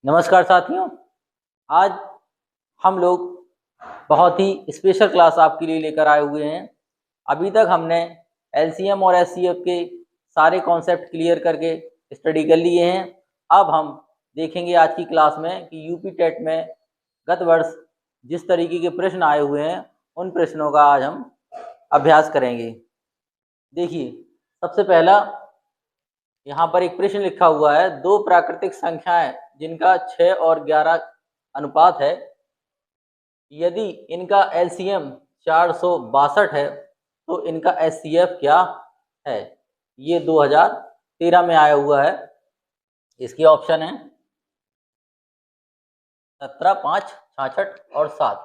नमस्कार साथियों। आज हम लोग बहुत ही स्पेशल क्लास आपके लिए लेकर आए हुए हैं। अभी तक हमने एलसीएम और एचसीएफ के सारे कॉन्सेप्ट क्लियर करके स्टडी कर लिए हैं। अब हम देखेंगे आज की क्लास में कि यूपी टेट में गत वर्ष जिस तरीके के प्रश्न आए हुए हैं उन प्रश्नों का आज हम अभ्यास करेंगे। देखिए, सबसे पहला यहाँ पर एक प्रश्न लिखा हुआ है, दो प्राकृतिक संख्याएं जिनका 6 और 11 अनुपात है, यदि इनका एलसीएम 462 है तो इनका एचसीएफ क्या है। ये 2013 में आया हुआ है। इसके ऑप्शन है 17, 5, 66 और 7।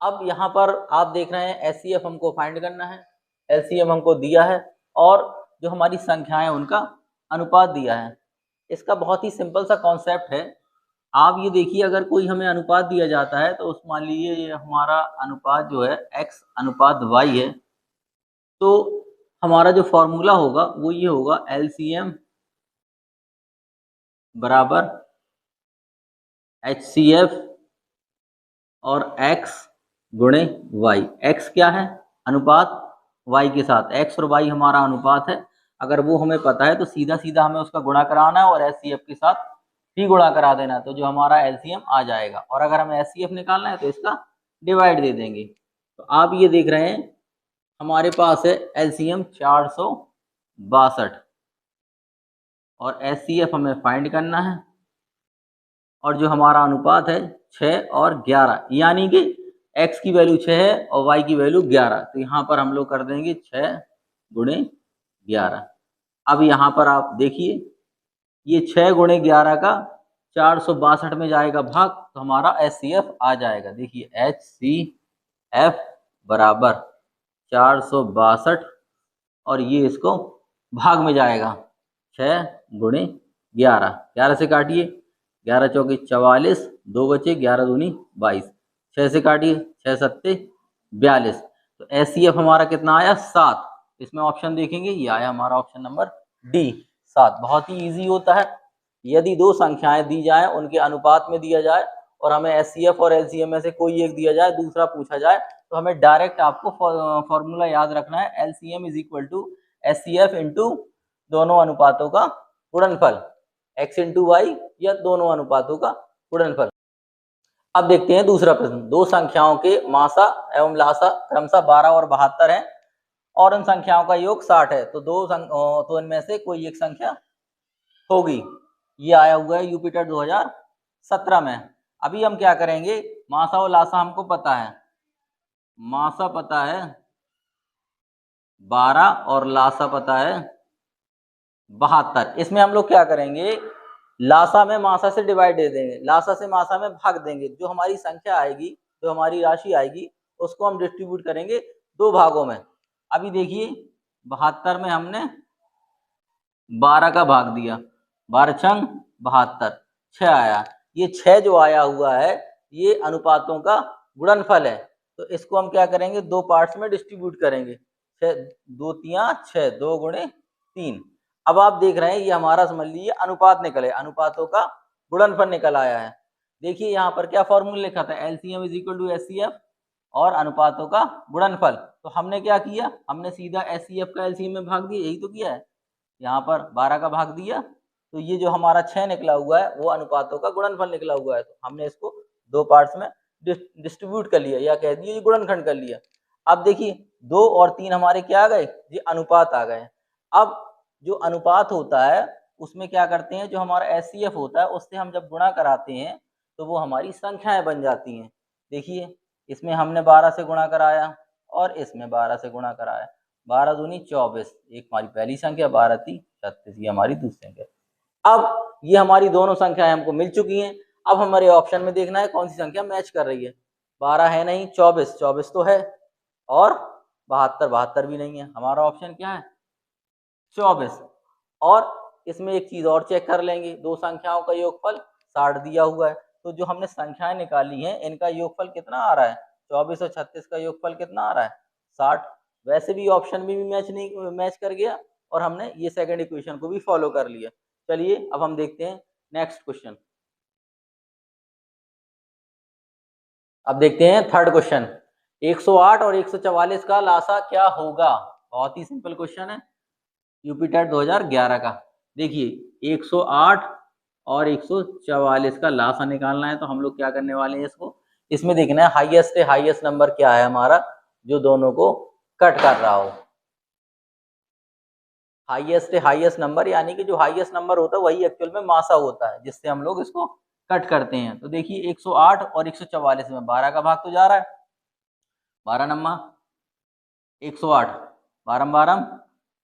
अब यहाँ पर आप देख रहे हैं एचसीएफ हमको फाइंड करना है, एलसीएम हमको दिया है और जो हमारी संख्याएं उनका अनुपात दिया है। इसका बहुत ही सिंपल सा कॉन्सेप्ट है। आप ये देखिए, अगर कोई हमें अनुपात दिया जाता है तो उस मान लीजिए ये हमारा अनुपात जो है x अनुपात y है, तो हमारा जो फॉर्मूला होगा वो ये होगा एलसीएम बराबर HCF और x गुणे y। x क्या है? अनुपात y के साथ। x और y हमारा अनुपात है। अगर वो हमें पता है तो सीधा सीधा हमें उसका गुणा कराना है और HCF के साथ भी गुणा करा देना, तो जो हमारा एलसीएम आ जाएगा। और अगर हमें एचसीएफ निकालना है तो इसका डिवाइड दे देंगे। तो आप ये देख रहे हैं हमारे पास है एलसीएम 462 और एचसीएफ हमें फाइंड करना है, और जो हमारा अनुपात है 6 और 11, यानी कि x की वैल्यू 6 है और y की वैल्यू 11। तो यहाँ पर हम लोग कर देंगे 6 गुणे 11। अब यहाँ पर आप देखिए, ये 6 गुणे 11 का 462 में जाएगा भाग, तो हमारा एचसीएफ आ जाएगा। देखिए एचसीएफ बराबर 462 और ये इसको भाग में जाएगा 6 गुणे 11। 11 से काटिए, 11 चौके 44, 2 बचे, 11 दूनी 22, 6 से काटिए, 6 सत्ते 42। तो एचसीएफ हमारा कितना आया? 7। इसमें ऑप्शन देखेंगे, ये आया हमारा ऑप्शन नंबर डी, 7। बहुत ही इजी होता है। यदि दो संख्याएं दी जाए, उनके अनुपात में दिया जाए और हमें एचसीएफ और एलसीएम में से कोई एक दिया जाए, दूसरा पूछा जाए, तो हमें डायरेक्ट आपको फॉर्मूला याद रखना है, LCM is equal to HCF into दोनों अनुपातों का गुणनफल, x इंटू वाई या दोनों अनुपातों का गुणनफल। अब देखते हैं दूसरा प्रश्न। दो संख्याओं के मासा एवं लासा क्रमशः 12 और 72 है और उन संख्याओं का योग 60 है, तो इनमें से कोई एक संख्या होगी। ये आया हुआ है यूपी टेट 2017 में। अभी हम क्या करेंगे, मासा और लासा हमको पता है, मासा पता है 12 और लासा पता है 72। इसमें हम लोग क्या करेंगे, लासा में मासा से डिवाइड दे देंगे, लासा से मासा में भाग देंगे। जो हमारी संख्या आएगी, जो हमारी राशि आएगी, उसको हम डिस्ट्रीब्यूट करेंगे दो भागों में। अभी देखिए, 72 में हमने 12 का भाग दिया, 12 छंग 72, 6 आया। ये 6 जो आया हुआ है ये अनुपातों का गुणनफल है, तो इसको हम क्या करेंगे, दो पार्ट्स में डिस्ट्रीब्यूट करेंगे। 6 2 3 6, 2 गुणे 3। अब आप देख रहे हैं ये हमारा समझ लीजिए अनुपात निकले, अनुपातों का गुणनफल निकल आया है। देखिए यहाँ पर क्या फॉर्मूला लिखा था, LCM is equal to HCF और अनुपातों का गुणनफल। तो हमने क्या किया, हमने सीधा एचसीएफ का एलसीएम में भाग दिया, यही तो किया है। यहाँ पर 12 का भाग दिया, तो ये जो हमारा 6 निकला हुआ है वो अनुपातों का गुणनफल निकला हुआ है। तो हमने इसको दो पार्ट्स में डिस्ट्रीब्यूट कर लिया, या कह दिए ये गुणनखंड कर लिया। अब देखिए 2 और 3 हमारे क्या आ गए, ये अनुपात आ गए। अब जो अनुपात होता है उसमें क्या करते हैं, जो हमारा एचसीएफ होता है उससे हम जब गुणा कराते हैं तो वो हमारी संख्याएं बन जाती हैं। देखिए, इसमें हमने 12 से गुणा कराया और इसमें 12 से गुणा कराया, 12 दूनी 24, एक हमारी पहली संख्या, 12 ती 36, ये हमारी दूसरी संख्या। अब ये हमारी दोनों संख्याएं हमको मिल चुकी हैं। अब हमारे ऑप्शन में देखना है कौन सी संख्या मैच कर रही है। 12 है नहीं, 24 तो है, और 72 भी नहीं है। हमारा ऑप्शन क्या है, 24। और इसमें एक चीज और चेक कर लेंगे, दो संख्याओं का योगफल 60 दिया हुआ है, तो जो हमने संख्याएं निकाली हैं इनका योगफल कितना आ रहा है, 24 और 36 का योगफल कितना आ रहा है, 60। वैसे भी ऑप्शन में भी मैच कर गया और हमने ये सेकंड इक्वेशन को भी फॉलो कर लिया। चलिए अब हम देखते हैं नेक्स्ट क्वेश्चन। अब देखते हैं थर्ड क्वेश्चन, 108 और 144 का लासा क्या होगा। बहुत ही सिंपल क्वेश्चन है, यूपी टेट 2011 का। देखिए 108 और 144 का लासा निकालना है, तो हम लोग क्या करने वाले हैं, इसको इसमें देखना है हाईएस्ट नंबर क्या है हमारा जो दोनों को कट कर रहा हो। हाईएस्ट नंबर यानी कि जो हाईएस्ट नंबर होता है वही एक्चुअल में मासा होता है जिससे हम लोग इसको कट करते हैं। तो देखिए 108 और 144 में 12 का भाग तो जा रहा है, 12 नम्मा 108, 12 12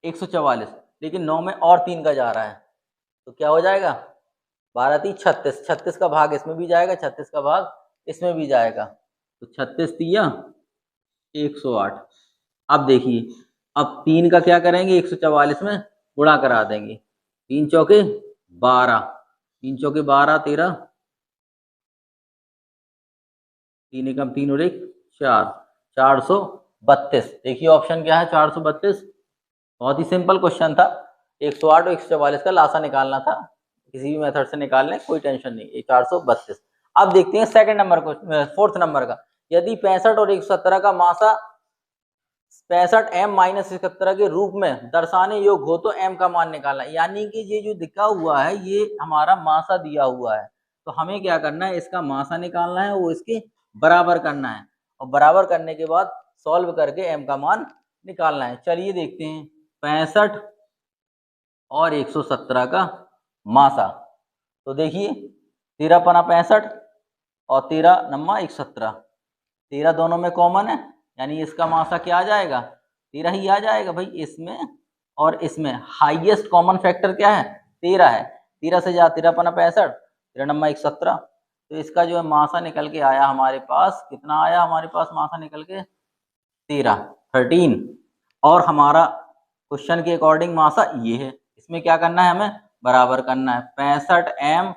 144, लेकिन 9 में और 3 का जा रहा है, तो क्या हो जाएगा 12 3 36, 36 का भाग इसमें भी जाएगा, 36 का भाग इसमें भी जाएगा, तो 36 तिया 108। अब देखिए अब 3 का क्या करेंगे, 144 में गुणा करा देंगे, 3 चौके 12, 3 चौके 12 13, 3 एकम 3 और 1 4, 432। देखिए ऑप्शन क्या है 432। बहुत ही सिंपल क्वेश्चन था, 108 और 144 का लासा निकालना था, किसी भी मेथड से निकाल लें कोई टेंशन नहीं, ये 432। अब देखते हैं सेकंड नंबर को, फोर्थ नंबर का। यदि 65 और 117 का मासा 65 m माइनस 71 के रूप में दर्शाने योग्य हो तो m का मान निकालना। यानी कि ये जो दिखा हुआ है ये हमारा मासा दिया हुआ है, तो हमें क्या करना है, इसका मासा निकालना है, वो इसके बराबर करना है, और बराबर करने के बाद सॉल्व करके m का मान निकालना है। चलिए देखते हैं 65 और 117 का मासा। तो देखिए 13 पना 65 और 13 नम्मा 117, 13 दोनों में कॉमन है, यानी इसका मासा क्या आ जाएगा 13 ही आ जाएगा भाई। इसमें और इसमें हाईएस्ट कॉमन फैक्टर क्या है 13 है, 13 से जा 13 पना 65, 13 नम्मा 117, तो इसका जो है मासा निकल के आया हमारे पास, कितना आया हमारे पास मासा निकल के 13। और हमारा क्वेश्चन के अकॉर्डिंग मासा ये है, इसमें क्या करना है हमें बराबर करना है, 65 m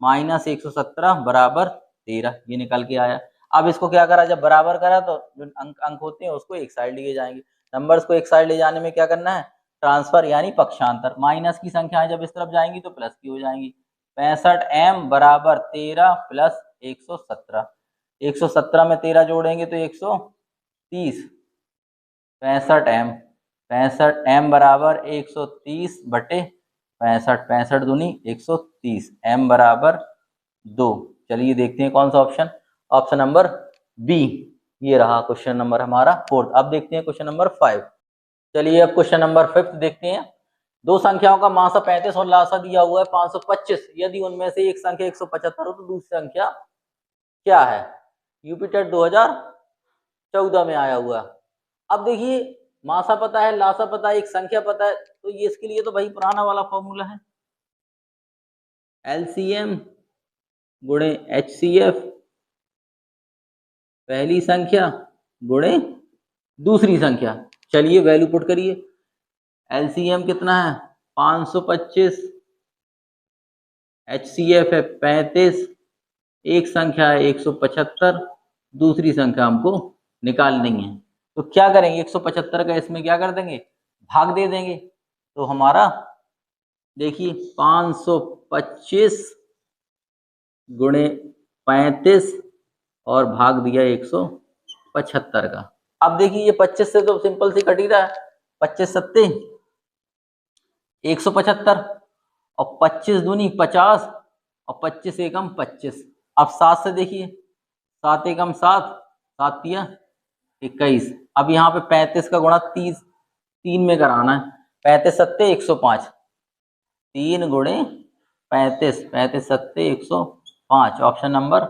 माइनस 117 बराबर 13, ये निकल के आया। अब इसको क्या करा, जब बराबर करा तो जो अंक होते हैं उसको एक साइड लिए जाएंगे, नंबर्स को एक साइड ले जाने में क्या करना है ट्रांसफर यानी पक्षांतर, माइनस की संख्याएं जब इस तरफ जाएंगी तो प्लस की हो जाएंगी। 65 m बराबर 13 प्लस 117, 117 में 13 जोड़ेंगे तो 130, 65 m बराबर 130 बटे 65, 65 दूनी 130, m बराबर 2। चलिए देखते हैं कौन सा ऑप्शन, ऑप्शन नंबर बी, ये रहा क्वेश्चन नंबर हमारा फोर्थ। अब देखते हैं क्वेश्चन नंबर 5। चलिए अब क्वेश्चन नंबर 5 देखते हैं। दो संख्याओं का मासा 35 और लासा दिया हुआ है 525, यदि उनमें से एक संख्या 175 हो तो दूसरी संख्या क्या है। यूपी टेट 2014 में आया हुआ। अब देखिए मासा पता है, लासा पता है, एक संख्या पता है, तो ये इसके लिए तो भाई पुराना वाला फॉर्मूला है, एलसीएम गुणे एचसीएफ, पहली संख्या गुणे दूसरी संख्या। चलिए वैल्यू पुट करिए, एलसीएम कितना है 525, एचसीएफ है 35, एक संख्या है 175, दूसरी संख्या हमको निकालनी है। तो क्या करेंगे 175 का इसमें क्या कर देंगे भाग दे देंगे, तो हमारा देखिए 525 गुणे 35 और भाग दिया 175 का। अब देखिए ये 25 से तो सिंपल सी कट ही रहा है, 25 सत्ते 175 और 25 दूनी 50 और 25 एकम 25। अब 7 से देखिए 7 एकम 7, 7 तिया 21। अब यहाँ पे 35 का गुणा 3 में कराना है, 35 सत्ते 105, 3 गुणे 35, 35 सत्ते 105, ऑप्शन नंबर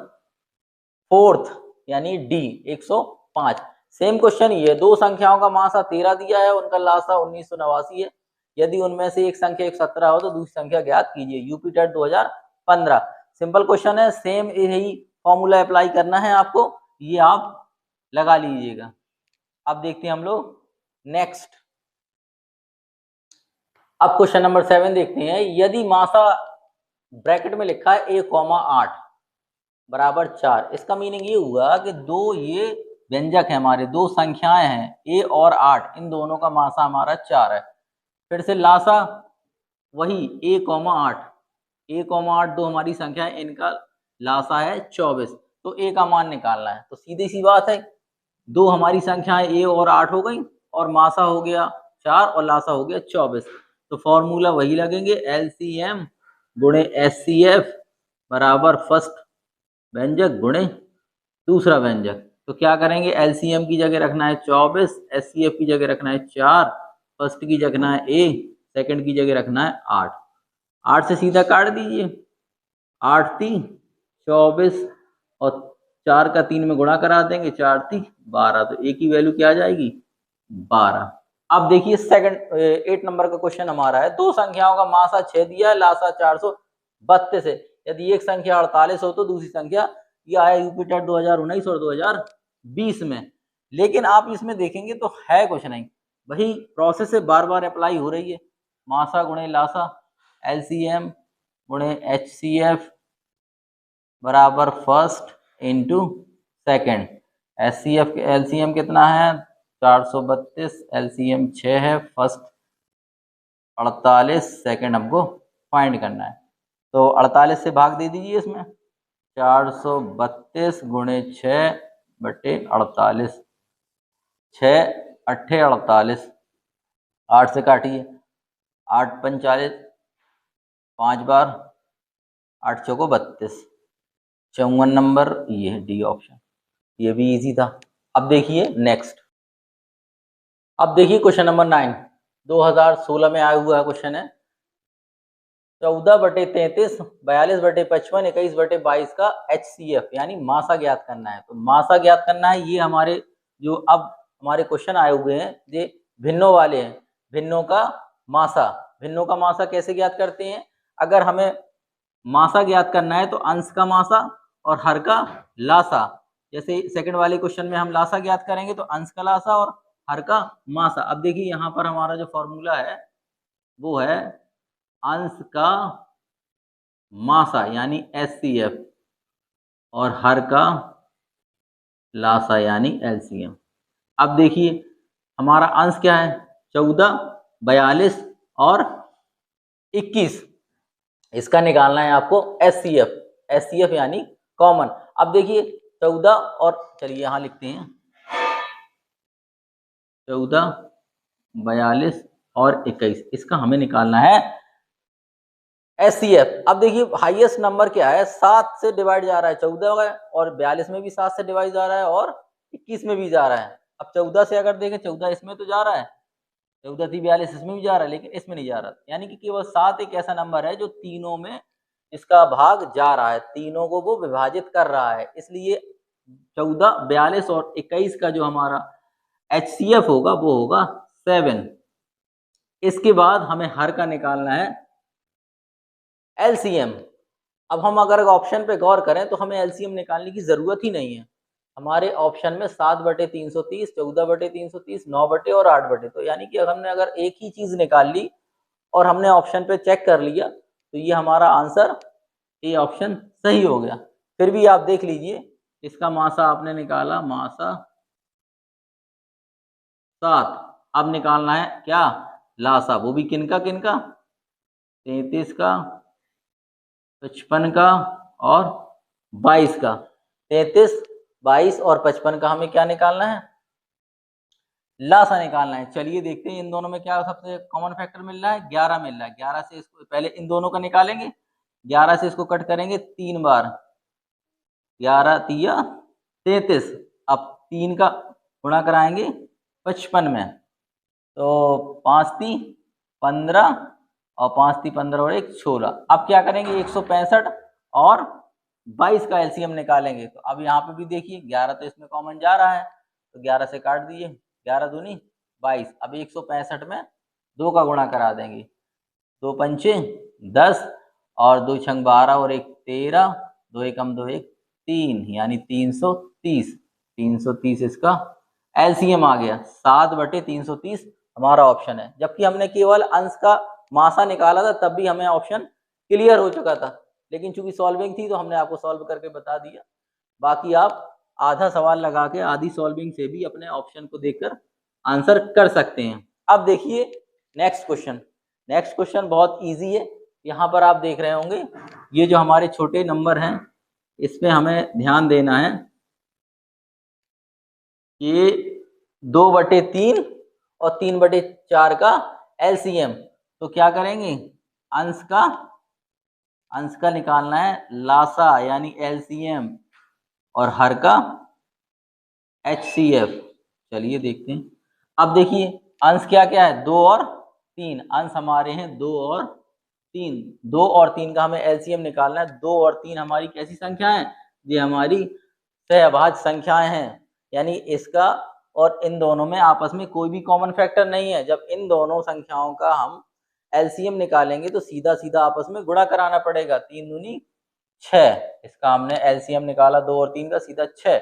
फोर्थ यानी डी 105। सेम क्वेश्चन ये, दो संख्याओं का मासा 13 दिया है, उनका लासा 1989 है, यदि उनमें से एक संख्या 117 हो तो दूसरी संख्या ज्ञात कीजिए। यूपी टेट 2015 सिंपल क्वेश्चन है, सेम यही फॉर्मूला अप्लाई करना है आपको, ये आप लगा लीजिएगा। अब देखते हैं हम लोग नेक्स्ट, अब क्वेश्चन नंबर 7 देखते हैं। यदि मासा ब्रैकेट में लिखा है a,8 बराबर 4, इसका मीनिंग ये हुआ कि दो ये व्यंजक है हमारे, दो संख्याएं हैं a और 8, इन दोनों का मासा हमारा 4 है। फिर से लासा वही a,8, a,8 दो हमारी संख्या है, इनका लासा है 24, तो ए का मान निकालना है। तो सीधी सी बात है, दो हमारी संख्याएं ए और 8 हो गई, और मासा हो गया 4 और लासा हो गया 24। तो फॉर्मूला वही लगेंगे, एलसीएम गुणे एचसीएफ बराबर फर्स्ट व्यंजक गुणे दूसरा व्यंजक। तो क्या करेंगे, एलसीएम की जगह रखना है 24, एचसीएफ की जगह रखना है 4, फर्स्ट की जगह रखना है ए, सेकंड की जगह रखना है 8। 8 से सीधा काट दीजिए, 8 3 24 और 4 का 3 में गुणा करा देंगे, 4 3 12। तो ए की वैल्यू क्या आ जाएगी, 12। अब देखिए सेकंड 8 नंबर का क्वेश्चन हमारा है, दो संख्याओं का मासा 6 दिया है, लासा 432 है। यदि एक संख्या 48 हो तो दूसरी संख्या, ये आया यूपिटर 2019 और 2020 में। लेकिन आप इसमें देखेंगे तो है कुछ नहीं, वही प्रोसेस से बार बार अप्लाई हो रही है। मासा गुणे लासा, एलसीएम गुणे एचसीएफ बराबर first into second. HCF LCM कितना है, 432, एलसीएम 6 है, फर्स्ट 48, सेकेंड हमको फाइंड करना है। तो 48 से भाग दे दीजिए इसमें, 432 गुणे 6/48, 6 8 48, 8 से काटिए, 8 45, 5 बार 8 चौको 32, 54 नंबर ये है डी ऑप्शन। ये भी इजी था। अब देखिए नेक्स्ट, अब देखिए क्वेश्चन नंबर 9, 2016 में आया हुआ क्वेश्चन है। 14/33, 42/55, 21/22 का HCF यानी मासा ज्ञात करना है। तो मासा ज्ञात करना है, ये हमारे जो अब हमारे क्वेश्चन आए हुए हैं ये भिन्नों वाले हैं। भिन्नों का मासा कैसे ज्ञात करते हैं, अगर हमें मासा ज्ञात करना है तो अंश का मासा और हर का लासा। जैसे सेकंड वाले क्वेश्चन में हम लासा ज्ञात करेंगे तो अंश का लासा और हर का मासा। अब देखिए यहाँ पर हमारा जो फॉर्मूला है वो है अंश का मासा यानी HCF और हर का लासा यानी LCM। अब देखिए हमारा अंश क्या है, 14, 42 और 21, इसका निकालना है आपको HCF यानी कॉमन। अब देखिए 14 और चलिए यहां लिखते हैं 14, 42 और 21, इसका हमें निकालना है HCF। अब देखिए हाईएस्ट नंबर क्या है, 7 से डिवाइड जा रहा है 14 और 42 में भी 7 से डिवाइड जा रहा है और 21 में भी जा रहा है। अब 14 से अगर देखें, 14 इसमें तो जा रहा है, 14 थी 42 इसमें भी जा रहा है, लेकिन इसमें नहीं जा रहा, यानी कि केवल 7 एक ऐसा नंबर है जो तीनों में इसका भाग जा रहा है, तीनों को वो विभाजित कर रहा है। इसलिए 14, 42 और 21 का जो हमारा HCF होगा वो होगा 7। इसके बाद हमें हर का निकालना है LCM। अब हम अगर ऑप्शन पे गौर करें तो हमें LCM निकालने की जरूरत ही नहीं है। हमारे ऑप्शन में 7/330, 14/330, 9 और 8। तो यानी कि हमने अगर एक ही चीज निकाल ली और हमने ऑप्शन पे चेक कर लिया तो ये हमारा आंसर ए ऑप्शन सही हो गया। फिर भी आप देख लीजिए, इसका मासा आपने निकाला, मासा 7। अब निकालना है क्या, लासा, वो भी किनका 33 का, 55 का और 22 का। 33, 22 और 55 का हमें क्या निकालना है, लासा निकालना है। चलिए देखते हैं इन दोनों में क्या सबसे कॉमन फैक्टर मिल रहा है, 11 मिल रहा है। 11 से इसको पहले इन दोनों का निकालेंगे, 11 से इसको कट करेंगे 3 बार, 11 तिया 33। अब 3 का गुणा कराएंगे 55 में, तो 5 × 3 = 15 और 5 × 3 = 15 और 1 16। अब क्या करेंगे, 165 और 22 का एलसीएम निकालेंगे। तो अब यहाँ पे भी देखिए 11 तो इसमें कॉमन जा रहा है, तो 11 से काट दिए, 11 दूनी 22। अब 165 में 2 का गुणा करा देंगे, 2 पंचे 10 और 2 छंग 12 और 1 13, 2 एकम 2 1 3 यानी 330। 330 इसका एलसीएम आ गया, 7/330 हमारा ऑप्शन है। जबकि हमने केवल अंश का मासा निकाला था तब भी हमें ऑप्शन क्लियर हो चुका था, लेकिन चूंकि सॉल्विंग थी तो हमने आपको सॉल्व करके बता दिया। बाकी आप आधा सवाल लगा के आधी सॉल्विंग से भी अपने ऑप्शन को देखकर आंसर कर सकते हैं। अब देखिए नेक्स्ट क्वेश्चन बहुत इजी है। यहाँ पर आप देख रहे होंगे ये जो हमारे छोटे नंबर हैं इसमें हमें ध्यान देना है कि 2/3 और 3/4 का एलसीएम। तो क्या करेंगे, अंश का निकालना है लासा यानी एलसीएम, और हर का एचसीएफ। चलिए देखते हैं। अब देखिए अंश क्या क्या है, 2 और 3। अंश हमारे हैं 2 और 3। 2 और 3 का हमें एलसीएम निकालना है। 2 और 3 हमारी कैसी संख्या है, ये हमारी सहअभाज्य संख्याएं हैं। यानी इसका और इन दोनों में आपस में कोई भी कॉमन फैक्टर नहीं है। जब इन दोनों संख्याओं का हम एलसीएम निकालेंगे तो सीधा सीधा आपस में गुणा कराना पड़ेगा। 3 दूनी 6, इसका हमने एलसीएम निकाला 2 और 3 का, सीधा 6।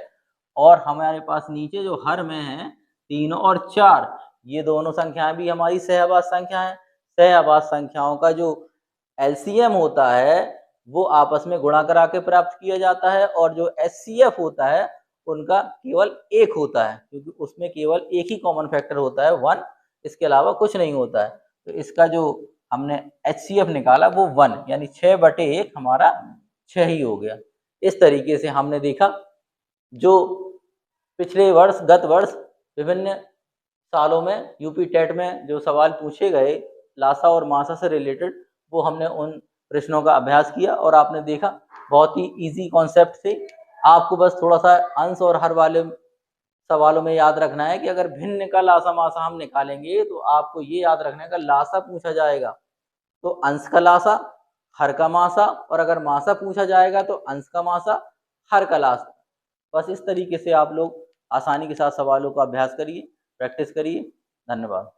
और हमारे पास नीचे जो हर में है 3 और 4, ये दोनों संख्याएं भी हमारी सहअभाज्य संख्या है। सहअभाज्य संख्याओं का जो एलसीएम होता है वो आपस में गुणा करा के प्राप्त किया जाता है, और जो एचसीएफ होता है उनका केवल 1 होता है, क्योंकि उसमें केवल एक ही कॉमन फैक्टर होता है 1, इसके अलावा कुछ नहीं होता है। तो इसका जो हमने एचसीएफ निकाला वो 1, यानी 6/1 हमारा 6 ही हो गया। इस तरीके से हमने देखा जो पिछले वर्ष गत वर्ष विभिन्न सालों में यूपी टेट में जो सवाल पूछे गए लासा और मासा से रिलेटेड, वो हमने उन प्रश्नों का अभ्यास किया और आपने देखा बहुत ही इजी कॉन्सेप्ट थे। आपको बस थोड़ा सा अंश और हर वाले सवालों में याद रखना है कि अगर भिन्न का लासा मासा हम निकालेंगे तो आपको ये याद रखना है कि लासा पूछा जाएगा तो अंश का लासा, हर का मासा, और अगर मासा पूछा जाएगा तो अंश का मासा, हर का लासा। बस इस तरीके से आप लोग आसानी के साथ सवालों का अभ्यास करिए, प्रैक्टिस करिए। धन्यवाद।